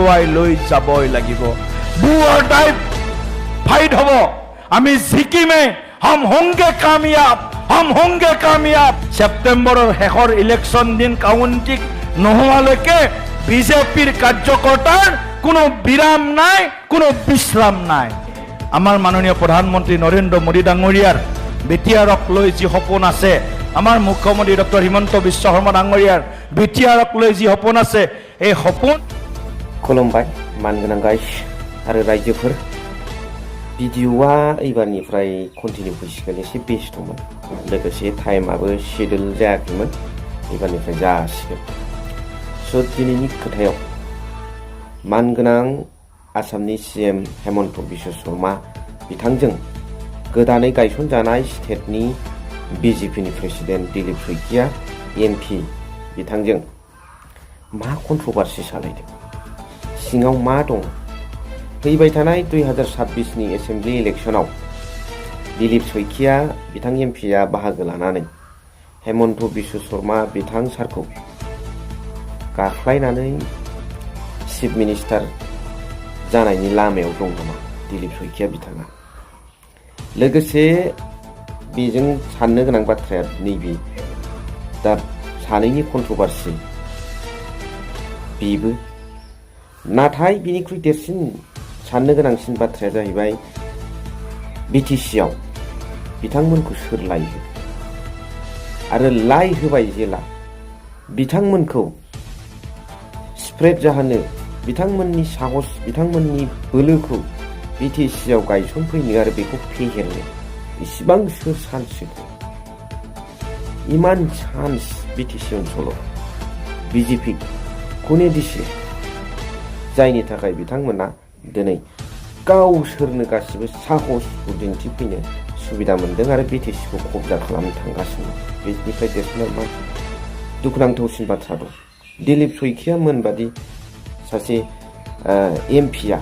আগুৱাই লৈ যাবই লাগিব। ডু অৰ ডাই ফাইট হ'ব। আমি জিকিমে, হম হোংগে কামিয়াব, হম হোংগে কামিয়াব। ছেপ্টেম্বৰৰ শেষৰ ইলেকশ্যন দিন কাউণ্টিং নোহোৱালৈকে বিজেপিৰ কাৰ্যকৰ্তাৰ কোনো বিৰাম নাই, কোনো বিশ্ৰাম নাই। আমাৰ মাননীয় প্ৰধানমন্ত্ৰী নৰেন্দ্ৰ মোদী ডাঙৰীয়াৰ বিটিআৰক লৈ যি সপোন আছে, আমাৰ মুখ্যমন্ত্ৰী ডক্টৰ হিমন্ত বিশ্ব শৰ্মা ডাঙৰীয়াৰ বিটিআৰক লৈ যি সপোন আছে, এই সপোন। खुलुमबाय मानगोनां गाइस आरो रायजोफोर। भिडिअआ एबारनिफ्राय कन्टिनिउ फैसिगोन। एसे बेस्थ'मोन, लोगोसे टाइमाबो शेड्युल जायाखैमोन, एबारनिफ्राय जासिगोन। स' दिनैनि खोथायाव मानगोनां आसामनि सीएम हेमन्त बिश्व शर्मा बिथांजों गोदानै गायसनजानाय स्टेटनि बिजेपिनि प्रेसिडेन्ट दिलीप शइकिया एमपि बिथांजों मा कन्ट्रभार्सि सालायदों, सिङाव मा दं। फैबाय थानाय 2026नि एसेम्बलि इलेक्शनाव दिलीप शइकिया बिथां एमपिआ बाहागो लानानै हेमन्त बिश्व शर्मा बिथां सारखौ गाख्लायनानै चिफ मिनिस्टार जानायनि लामायाव दं नामा दिलीप शइकिया बिथाङा। लोगोसे बेजों साननो गोनां बाथ्राया नैबे, दा सानैनि कन्ट्रभार्सि बेबो। नाथाय बिनिख्रुइ देरसिन साननो गोनांसिन बाथ्राया जाहैबाय बिटिसिआव बिथांमोनखौ सोर लायहो, आरो लाय होबाय जेला बिथांमोनखौ स्प्रेड जाहोनो, बिथांमोननि साहस, बिथांमोननि बोलोखौ बिटिसिआव गायसनफैनो आरो बेखौ फेहेरनो इसिबां सोर चान्स होखो। इमान चान्स बिटिसि ओनसोलाव बिजेपि खौनो दिसे, जायनि थाखाय बिथांमोना दिनै गावसोरनो गासिबो साहसखौ दिन्थिफैनो सुबिदा मोन्दों आरो बिटिसिखौ कब्जा खालामनो थांगासिनो। बेनिफ्राय देरसिन मा दुखुनांथावसिन बाथ्रा दं। दिलीप शइकिया मोनबादि सासे एमपिआ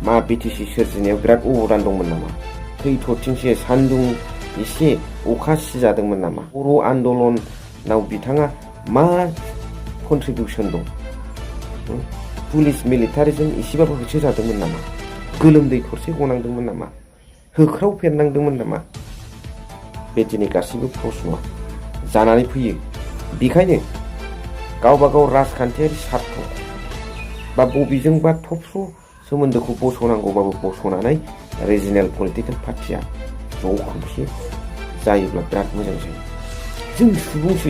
मा बिटिसि सोरजिनायाव बिराद अबदान दंमोन नामा? थैथ'थिंसे सान्दुं एसे अखा सिजादोंमोन नामा? बर' आन्दलनाव बिथाङा मा कन्ट्रिबिउसन दं? पुलिस मिलिटारिजों एसेबाबो होसो जादोंमोन नामा? गोलोमदै थरसे गनांदोंमोन नामा? होख्राव फेरनांदोंमोन नामा? बे दिनै गासैबो प्रश्नआ जानानै फैयो। बेखायनो गावबा गाव राजखान्थियारि सार्थ बा बबेजोंबा थबस्र' सोमोन्दोखौ बस'नांगौबाबो बस'नानै रिजनेल पलिटिकेल पार्टिया ज' खौसे जायोब्ला बिराद मोजां जायो। जों सुबुंसो,